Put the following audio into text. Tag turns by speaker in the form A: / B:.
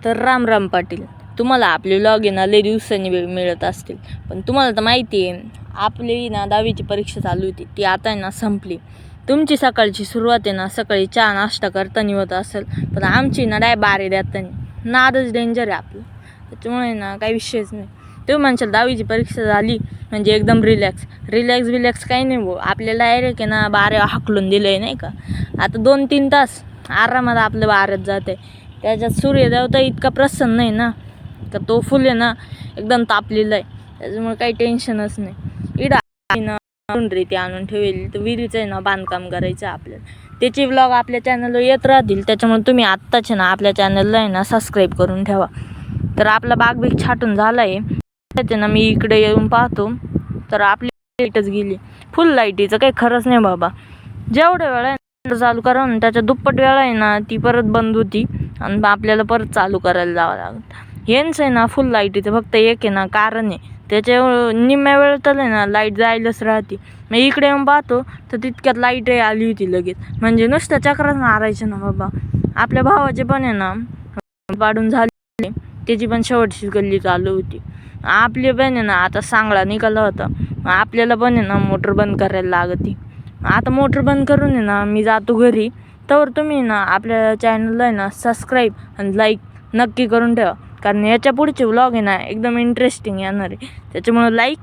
A: तर राम राम पाटील, तुम्हाला आपले व्लॉग आहे ना लय दिवसांनी मिळत असतील. पण तुम्हाला तर माहिती आहे आपली ना 10वीची परीक्षा चालू होती, ती आता आहे ना संपली. तुमची सकाळची सुरुवात आहे ना सकाळी चहा नाश्ता करताना होत असेल, पण आमची ना डाय बारे देताना नादच डेंजर आहे आपलं. त्याच्यामुळे ना काही विषयच नाही. तुम्ही म्हणशाल 10वीची परीक्षा झाली म्हणजे एकदम रिलॅक्स काही नाही भाऊ. आपल्याला डायरेक्ट आहे ना बारे हाकलून दिलं आहे नाही का. आता 2-3 तास आरामात आपलं बारात जाते. त्याच्यात सूर्यदेवता इतका प्रसन्न आहे ना तर तो फुल आहे ना एकदम तापलेला आहे. त्याच्यामुळे काही टेन्शनच नाही. रीती आणून ठेवली तर विहिरीचं आहे ना बांधकाम करायचं आहे आपल्याला. त्याचे व्लॉग आपल्या चॅनलवर येत राहतील. त्याच्यामुळे तुम्ही आत्ताच ना आपल्या चॅनलला आहे ना सबस्क्राईब करून ठेवा. तर आपला बाग छाटून झाला आहे. त्याचे ना मी इकडे येऊन पाहतो तर आपली लाईटच गेली. फुल लाईटीचं काही खरंच नाही बाबा. जेवढ्या वेळा चालू करा ना त्याच्या दुप्पट वेळा आहे ना ती परत बंद होती आणि आपल्याला परत चालू करायला जावं लागतं. हेच आहे ना फुल लाईटीचं फक्त एक आहे ना कारण आहे. त्याच्या निम्म्या वेळ तर आहे ना लाईट जायलाच राहते. मग इकडे येऊन पाहतो तर तितक्यात लाईटही आली होती लगेच. म्हणजे नुसतं चक्राच मारायचं ना बाबा. आपल्या भावाचे पण आहे ना पाडून झाले, त्याची पण शेवटची गल्ली चालू होती. आपली पण आहे ना आता सांगळा निघाला होता. आपल्याला पण आहे ना मोटर बंद करायला लागते. आता मोटर बंद करून आहे ना मी जातो घरी. तर तुम्ही ना आपल्या चॅनलला आहे ना सबस्क्राईब आणि लाईक नक्की करून ठेवा, कारण याच्या पुढचे व्लॉग आहे ना एकदम इंटरेस्टिंग येणार आहे. त्याच्यामुळे लाईक